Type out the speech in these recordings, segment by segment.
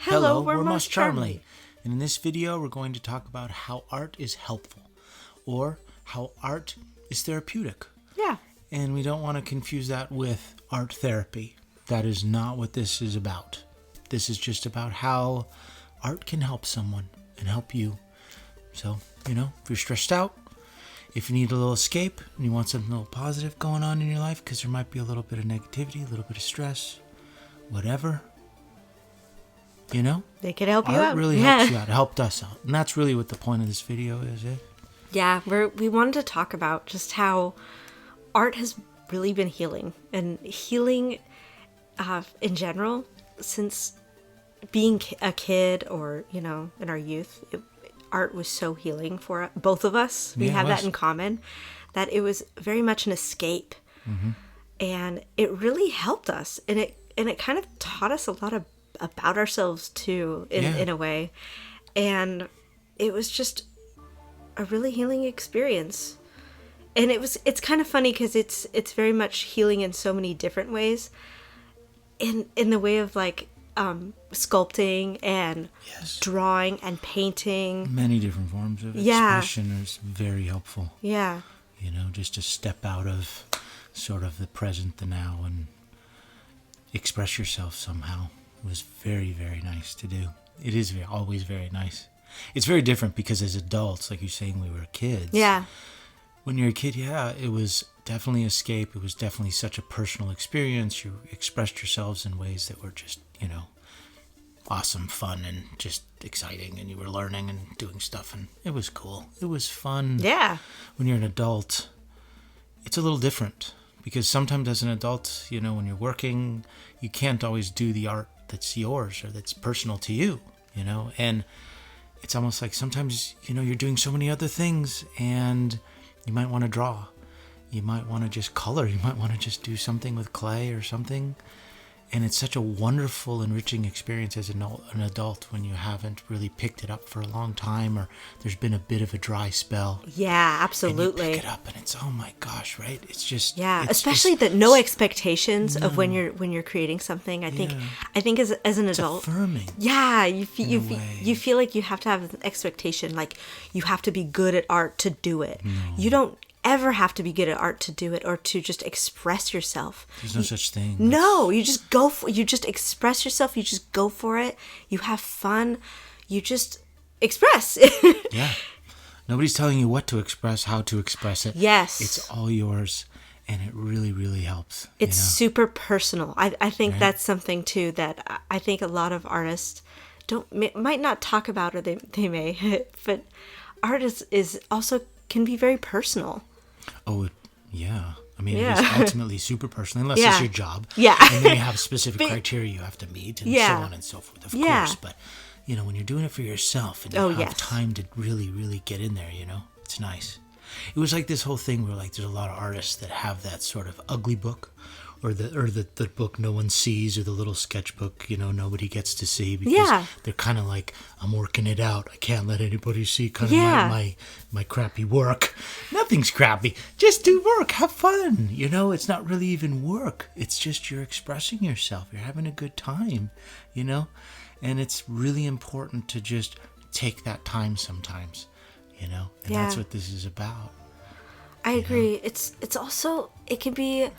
Hello, we're MossCharmly. And in this video, we're going to talk about how art is helpful, or how art is therapeutic. Yeah. And we don't want to confuse that with art therapy. That is not what this is about. This is just about how art can help someone and help you. So, if you're stressed out, if you need a little escape and you want something a little positive going on in your life, because there might be a little bit of negativity, a little bit of stress, whatever, they can help you out. Art really helps you out. It helped us out. And that's really what the point of this video is. Yeah, we wanted to talk about just how art has really been healing. And healing in general, since being a kid or, in our youth, art was so healing for both of us. We have that in common, that it was very much an escape. Mm-hmm. And it really helped us. And it kind of taught us a lot about ourselves too, in a way. And it was just a really healing experience. And it's kind of funny because it's very much healing in so many different ways. In the way of like sculpting and drawing and painting. Many different forms of expression is very helpful. Yeah. Just to step out of sort of the present, the now, and express yourself somehow. It was very, very nice to do. It is always very nice. It's very different because as adults, like you're saying, we were kids. Yeah. When you're a kid, it was definitely escape. It was definitely such a personal experience. You expressed yourselves in ways that were just, awesome, fun, and just exciting. And you were learning and doing stuff, and it was cool. It was fun. Yeah. When you're an adult, it's a little different. Because sometimes as an adult, when you're working, you can't always do the art that's yours or that's personal to you, and it's almost like sometimes, you're doing so many other things and you might want to draw. You might want to just color. You might want to just do something with clay or something. And it's such a wonderful, enriching experience as an adult when you haven't really picked it up for a long time, or there's been a bit of a dry spell. Yeah, absolutely. And you pick it up and it's, oh my gosh, right? It's just... Yeah, especially the no expectations of when you're creating something. I think as an adult... It's affirming. Yeah, you feel like you have to have an expectation, like you have to be good at art to do it. No. You don't ever have to be good at art to do it or to just express yourself. There's no such thing. No, you just you just express yourself, you just go for it, you have fun, you just express. Yeah. Nobody's telling you what to express, how to express it. Yes. It's all yours, and it really, really helps. It's super personal. I think that's something too that I think a lot of artists might not talk about, or they may, but art is also can be very personal. Oh, yeah. I mean, it is ultimately super personal, unless it's your job. Yeah. And then you have specific criteria you have to meet, and so on and so forth, of course. But, when you're doing it for yourself and you have time to really, really get in there, it's nice. It was like this whole thing where, like, there's a lot of artists that have that sort of ugly book, or the book no one sees, or the little sketchbook, nobody gets to see, because they're kind of like, I'm working it out. I can't let anybody see kind of my crappy work. Nothing's crappy. Just do work. Have fun. It's not really even work. It's just you're expressing yourself. You're having a good time, and it's really important to just take that time sometimes, and that's what this is about. I agree. It's also, it can be...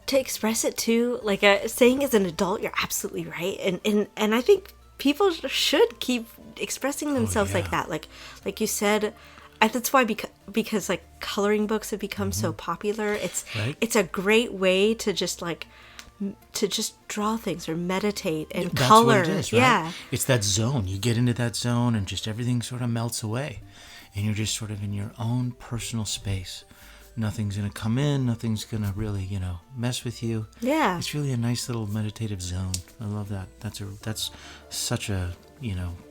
to express it too, like saying as an adult, you're absolutely right, and I think people should keep expressing themselves like that, like you said. That's why because like coloring books have become so popular. It's a great way to just draw things or meditate and color. That's what it is, right? Yeah, it's that zone. You get into that zone, and just everything sort of melts away, and you're just sort of in your own personal space. Nothing's going to come in. Nothing's going to really, mess with you. Yeah. It's really a nice little meditative zone. I love that. That's such a,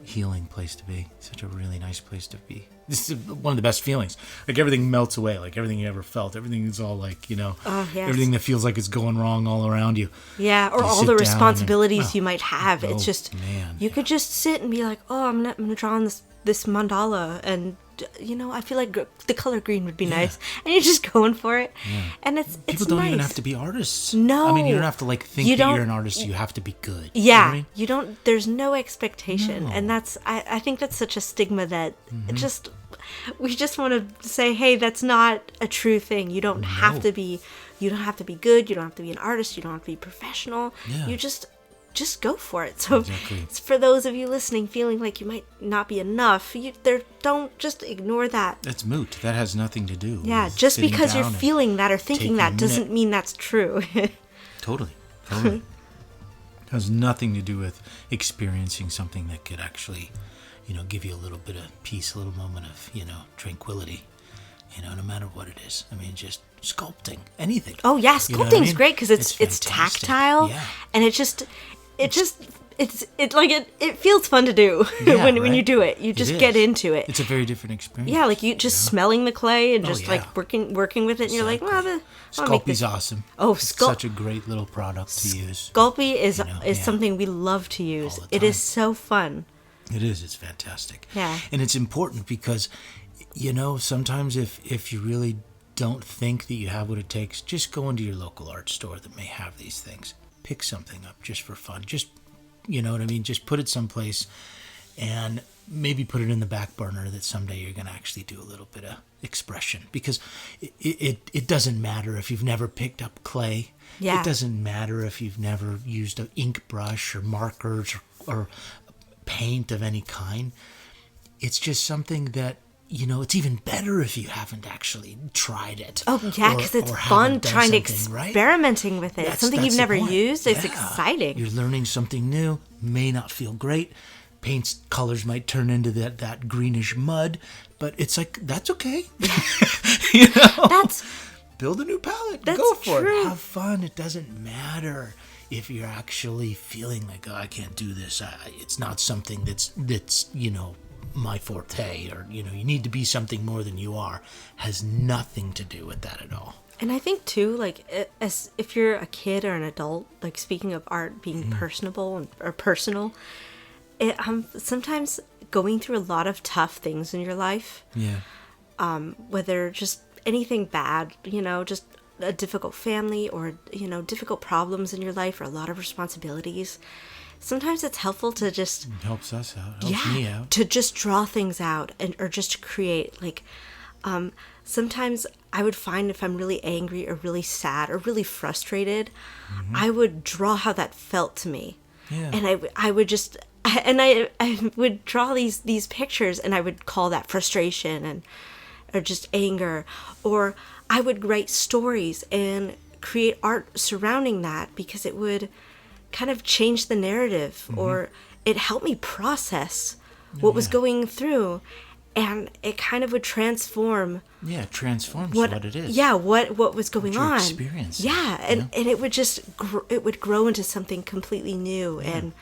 healing place to be. Such a really nice place to be. This is one of the best feelings. Like everything melts away. Like everything you ever felt. Everything is all like, everything that feels like it's going wrong all around you. Yeah. Or all the responsibilities you might have. It's just, you could just sit and be like, oh, I'm going to draw on this mandala and I feel like the color green would be nice, and you're just going for it. Yeah. And it's people don't nice. even have to be artists. No, I mean, you don't have to like think that you're an artist. You have to be good. Yeah, you know what I mean? You don't. There's no expectation, No. and that's I think that's such a stigma that we just want to say, hey, that's not a true thing. You don't have to be. You don't have to be good. You don't have to be an artist. You don't have to be professional. Yeah. You just go for it. So exactly. For those of you listening, feeling like you might not be enough, don't just ignore that. That's moot. That has nothing to do. Yeah, with just sitting because you're down and feeling that or thinking that doesn't mean that's true. Totally. It has nothing to do with experiencing something that could actually, give you a little bit of peace, a little moment of, tranquility, no matter what it is. I mean, just sculpting, anything. Oh yeah, sculpting's great because it's tactile, yeah. And it feels fun to do when you do it. You just get into it. It's a very different experience. Yeah, like you just smelling the clay and just like working with it, and you're like, well, Sculpey's awesome. Oh, it's such a great little product to use. Sculpey is something we love to use. It is so fun. It is. It's fantastic. Yeah, and it's important because, sometimes if you really don't think that you have what it takes, just go into your local art store that may have these things. Pick something up just for fun. Just, you know what I mean? Just put it someplace and maybe put it in the back burner that someday you're going to actually do a little bit of expression. Because it doesn't matter if you've never picked up clay. Yeah. It doesn't matter if you've never used an ink brush or markers or paint of any kind. It's just something that, it's even better if you haven't actually tried it. Oh, yeah, because it's fun trying to experimenting with it. It's something you've never used. It's exciting. You're learning something new. May not feel great. Paint's colors might turn into that greenish mud, but it's like, that's okay. Build a new palette. Go for it. Have fun. It doesn't matter if you're actually feeling like, I can't do this. It's not something that's my forte, or you need to be something more than you are. Has nothing to do with that at all. And I think too, like, as if you're a kid or an adult, like, speaking of art being personable or personal, sometimes going through a lot of tough things in your life, whether just anything bad, just a difficult family or difficult problems in your life or a lot of responsibilities, sometimes it's helpful to just... It helps us out. Helps me out. To just draw things out or just to create. Like, sometimes I would find if I'm really angry or really sad or really frustrated, I would draw how that felt to me. Yeah. And I would just... And I would draw these pictures, and I would call that frustration or just anger. Or I would write stories and create art surrounding that, because it would kind of change the narrative, or it helped me process what was going through, and it kind of would transform. Yeah, it transforms what it is. Yeah, what was going on. Experience. Yeah, and it would just it would grow into something completely new, and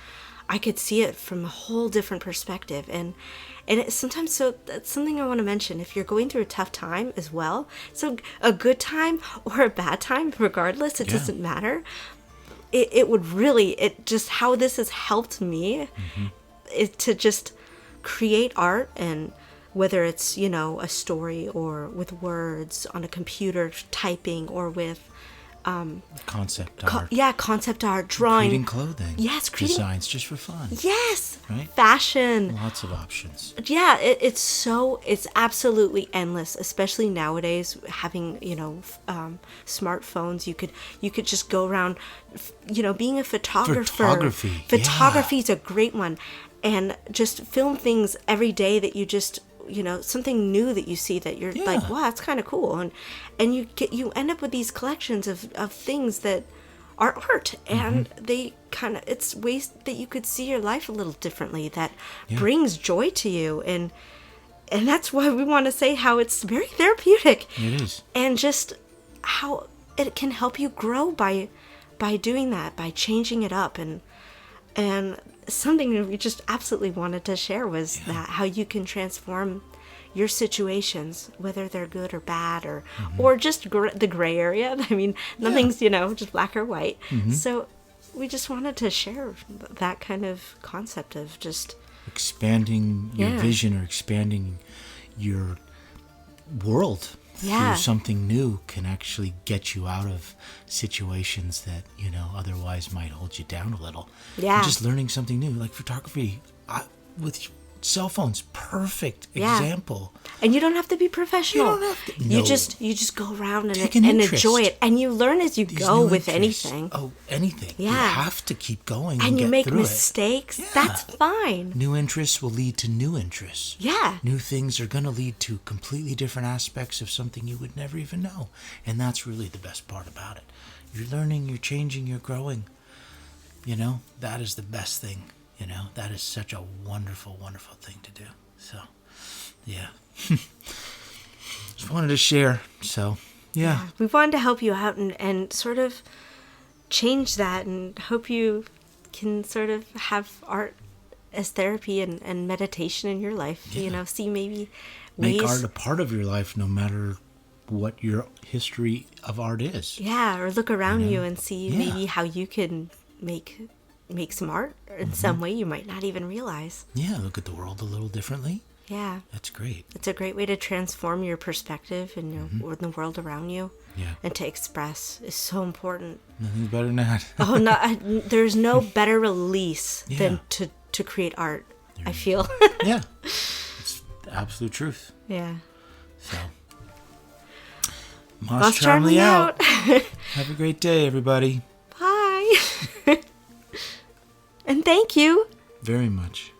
I could see it from a whole different perspective, and it's sometimes, so that's something I want to mention. If you're going through a tough time as well, so a good time or a bad time, regardless, it doesn't matter. It would really, just how this has helped me is to just create art, and whether it's, a story or with words on a computer typing, or with concept art. Concept art, drawing. Creating clothing. Yes, creating. Designs just for fun. Yes. Right? Fashion. Lots of options. Yeah, it's absolutely endless, especially nowadays, having, smartphones. You could just go around, being a photographer. Photography is a great one. And just film things every day that you just, something new that you see that you're like, wow, that's kind of cool. And you end up with these collections of things that are art, and they kind of, it's ways that you could see your life a little differently, that brings joy to you. And that's why we want to say how it's very therapeutic. It is. And just how it can help you grow by doing that, by changing it up. And something that we just absolutely wanted to share was that how you can transform your situations, whether they're good or bad, or just the gray area. I mean, nothing's, just black or white. So we just wanted to share that kind of concept of just expanding your vision, or expanding your world Yeah. through something new can actually get you out of situations that, otherwise might hold you down a little. Yeah. And just learning something new, like photography with cell phones, perfect example. And you don't have to be professional. You don't have to. You No. just go around and interest. enjoy it, and you learn as you These go new with interests. anything. Oh, anything. Yeah. You have to keep going And you get make through mistakes. Yeah. That's fine. New interests will lead to new interests. Yeah. New things are going to lead to completely different aspects of something you would never even know. And that's really the best part about it. You're learning, you're changing, you're growing. That is the best thing. That is such a wonderful, wonderful thing to do. So, yeah. Just wanted to share. So, yeah. We wanted to help you out and sort of change that, and hope you can sort of have art as therapy and meditation in your life. Yeah. See maybe Make ways. art a part of your life no matter what your history of art is. Yeah, or look around you and see Yeah. maybe how you can make some art in some way you might not even realize. Yeah, look at the world a little differently. Yeah. That's great. It's a great way to transform your perspective and or the world around you. Yeah. And to express is so important. Nothing's better than that. Oh, no, there's no better release Yeah. than to create art, I feel. Yeah. It's the absolute truth. Yeah. So, MossCharmly out. Have a great day, everybody. Bye. And thank you. Very much.